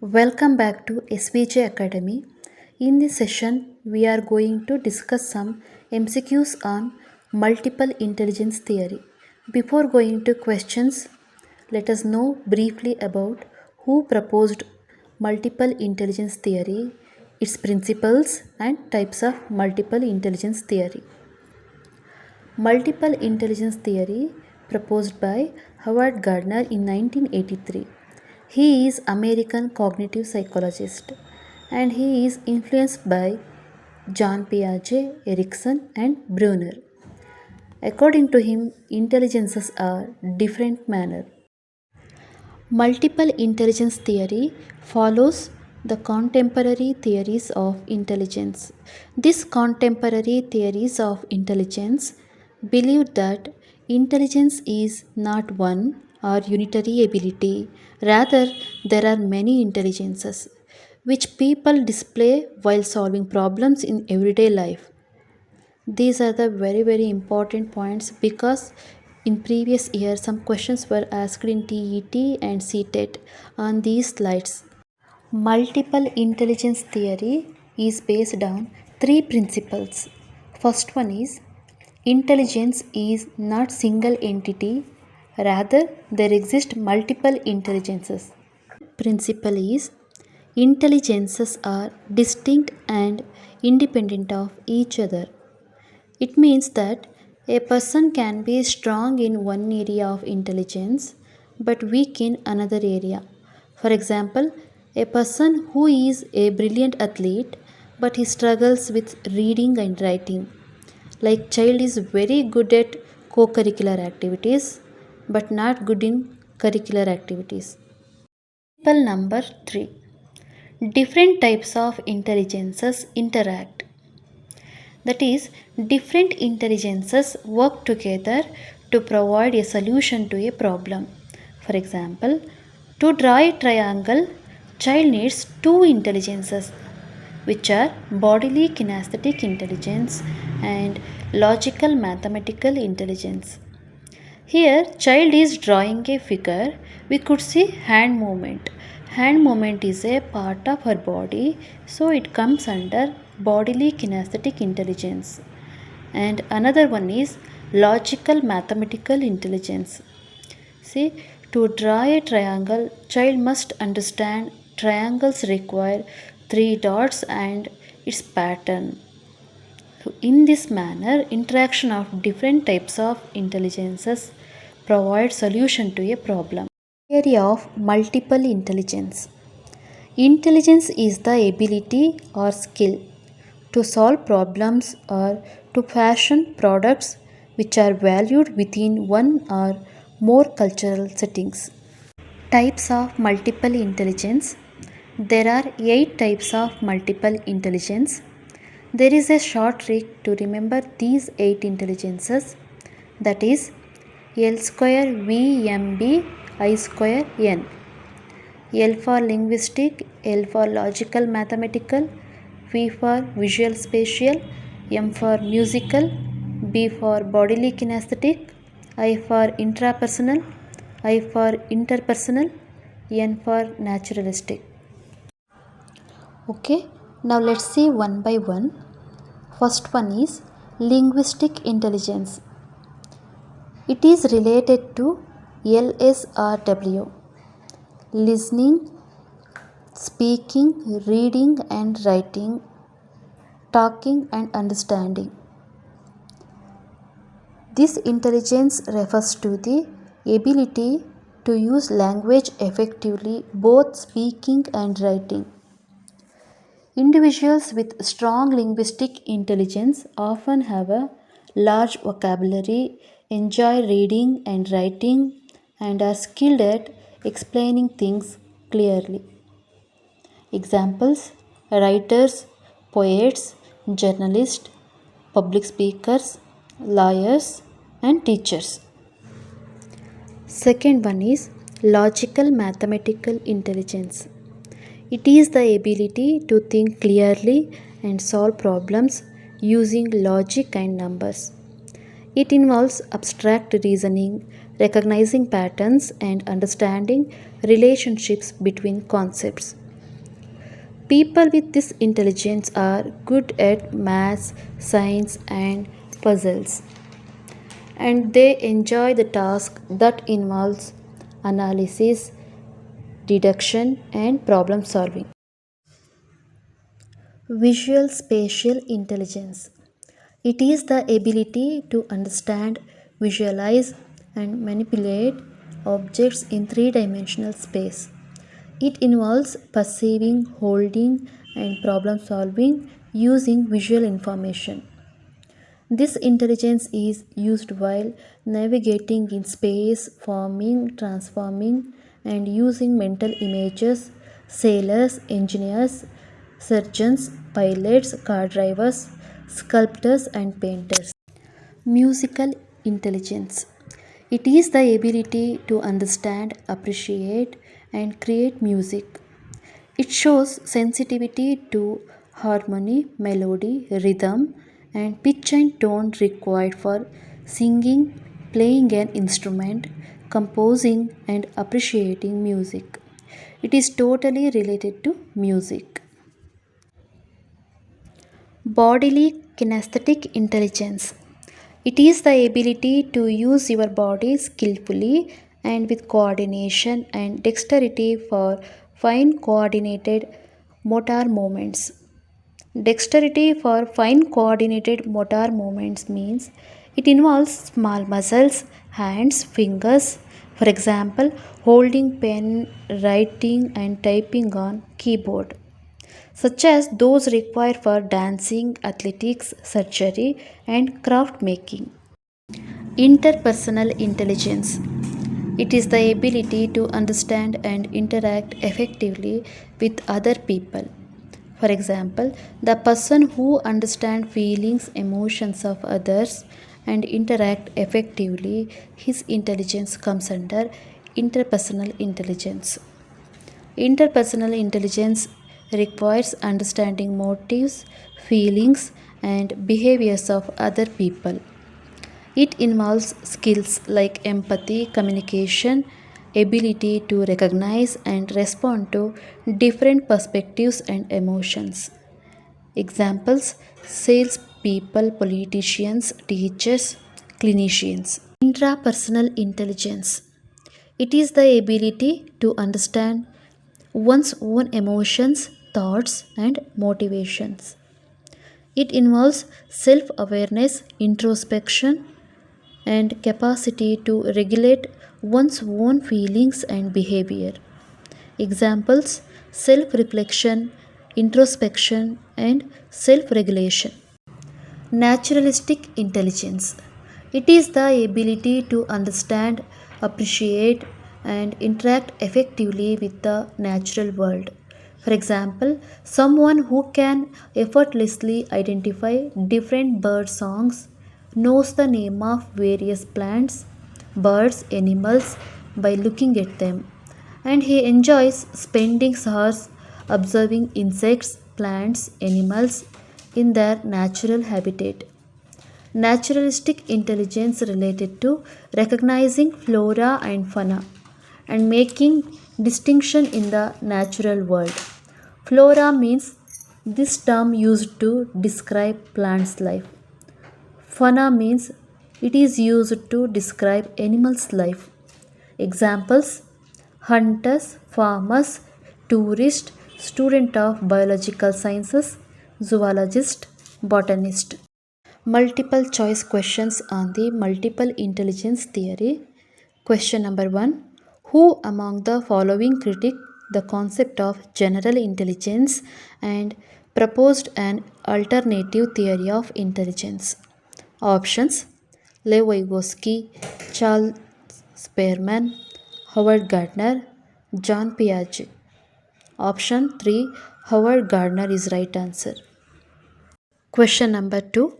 Welcome back to SVJ Academy. In this session, we are going to discuss some MCQs on multiple intelligence theory. Before going to questions, let us know briefly about who proposed multiple intelligence theory, its principles, and types of multiple intelligence theory. Multiple intelligence theory proposed by Howard Gardner in 1983. He is American cognitive psychologist and he is influenced by John Piaget, Erikson and Brunner. According to him, intelligences are different manner. Multiple intelligence theory follows the contemporary theories of intelligence. These contemporary theories of intelligence believe that intelligence is not one or unitary ability, rather, there are many intelligences which people display while solving problems in everyday life. These are the very important points because in previous year some questions were asked in TET and CTET on these slides. Multiple intelligence theory is based on three principles. First one is intelligence is not single entity, rather there exist multiple intelligences. Principle is intelligences are distinct and independent of each other. It means that a person can be strong in one area of intelligence but weak in another area. For example, a person who is a brilliant athlete but he struggles with reading and writing. Like child is very good at co-curricular activities but not good in curricular activities. Principle number 3. Different types of intelligences interact. That is, different intelligences work together to provide a solution to a problem. For example, to draw a triangle, child needs two intelligences, which are bodily kinesthetic intelligence and logical mathematical intelligence. Here, child is drawing a figure. We could see hand movement. Hand movement is a part of her body, so it comes under bodily kinesthetic intelligence. And another one is logical mathematical intelligence. See, to draw a triangle, child must understand triangles require three dots and its pattern. So in this manner, interaction of different types of intelligences provide solution to a problem. Area of multiple intelligence. Intelligence is the ability or skill to solve problems or to fashion products which are valued within one or more cultural settings. Types of multiple intelligence. There are 8 types of multiple intelligence. There is a short trick to remember these 8 intelligences, that is L square VMB I square N. L for linguistic, L for logical mathematical, V for visual spatial, M for musical, B for bodily kinesthetic, I for intrapersonal, I for interpersonal, N for naturalistic. Okay, now let's see one by one. First one is linguistic intelligence. It is related to LSRW, listening, speaking, reading and writing, talking and understanding. This intelligence refers to the ability to use language effectively, both speaking and writing. Individuals with strong linguistic intelligence often have a large vocabulary, enjoy reading and writing, and are skilled at explaining things clearly. Examples: writers, poets, journalists, public speakers, lawyers, and teachers. Second one is logical mathematical intelligence. It is the ability to think clearly and solve problems using logic and numbers. It involves abstract reasoning, recognizing patterns, and understanding relationships between concepts. People with this intelligence are good at maths, science, and puzzles, and they enjoy the task that involves analysis, deduction, and problem solving. Visual spatial intelligence. It is the ability to understand, visualize, and manipulate objects in three-dimensional space. It involves perceiving, holding, and problem solving using visual information. This intelligence is used while navigating in space, forming, transforming, and using mental images. Sailors, engineers, surgeons, pilots, car drivers, sculptors, and painters. Musical intelligence. It is the ability to understand, appreciate, and create music. It shows sensitivity to harmony, melody, rhythm, and pitch and tone required for singing, playing an instrument, composing, and appreciating music. It is totally related to music. Bodily kinesthetic intelligence. It is the ability to use your body skillfully and with coordination and dexterity for fine coordinated motor movements. Dexterity for fine coordinated motor movements means it involves small muscles, hands, fingers, for example, holding pen, writing, and typing on keyboard, such as those required for dancing, athletics, surgery, and craft making. Interpersonal intelligence. It is the ability to understand and interact effectively with other people. For example, the person who understands feelings, emotions of others and interact effectively, his intelligence comes under interpersonal intelligence. Interpersonal intelligence requires understanding motives, feelings, and behaviors of other people. It involves skills like empathy, communication, ability to recognize and respond to different perspectives and emotions. Examples: salespeople, politicians, teachers, clinicians. Intrapersonal intelligence. It is the ability to understand one's own emotions, thoughts, and motivations. It involves self awareness, introspection, and capacity to regulate one's own feelings and behavior. Examples: self reflection, introspection, and self regulation. Naturalistic intelligence. It is the ability to understand, appreciate, and interact effectively with the natural world. For example, someone who can effortlessly identify different bird songs, knows the name of various plants, birds, animals by looking at them, and he enjoys spending hours observing insects, plants, animals in their natural habitat. Naturalistic intelligence related to recognizing flora and fauna and making distinction in the natural world. Flora means this term used to describe plants' life. Fauna means it is used to describe animals' life. Examples: hunters, farmers, tourist, student of biological sciences, zoologist, botanist. Multiple choice questions on the multiple intelligence theory. Question number 1. Who among the following critic the concept of general intelligence and proposed an alternative theory of intelligence? Options: Lev Vygotsky, Charles Spearman, Howard Gardner, John Piaget. Option 3. Howard Gardner is right answer. Question number 2.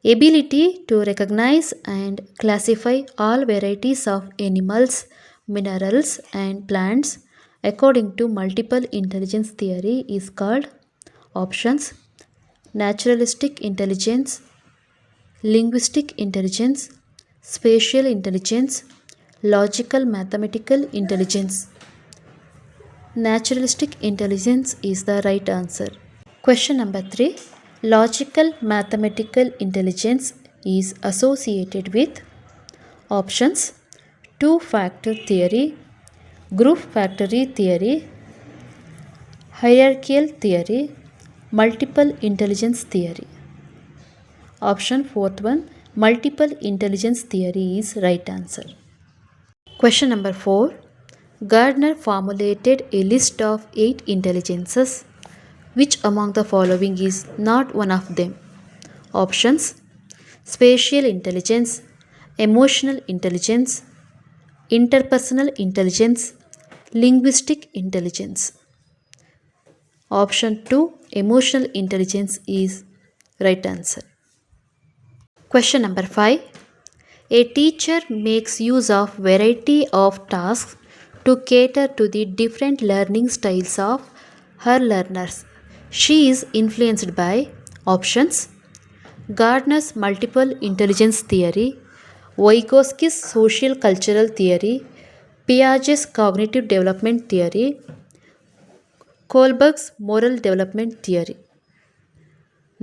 Ability to recognize and classify all varieties of animals, minerals, and plants according to multiple intelligence theory is called. Options: naturalistic intelligence, linguistic intelligence, spatial intelligence, logical mathematical intelligence. Naturalistic intelligence is the right answer. Question number 3. Logical mathematical intelligence is associated with options: two factor theory, group factory theory, hierarchical theory, multiple intelligence theory. Option fourth one, multiple intelligence theory is right answer. Question number 4. Gardner formulated a list of 8 intelligences. Which among the following is not one of them? Options: spatial intelligence, emotional intelligence, interpersonal intelligence, linguistic intelligence. Option 2, emotional intelligence is right answer. Question number 5. A teacher makes use of variety of tasks to cater to the different learning styles of her learners. She is influenced by options: Gardner's multiple intelligence theory, Vygotsky's social cultural theory, Piaget's cognitive development theory, Kohlberg's moral development theory.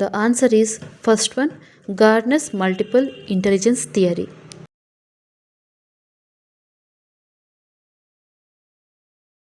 The answer is first one, Gardner's multiple intelligence theory.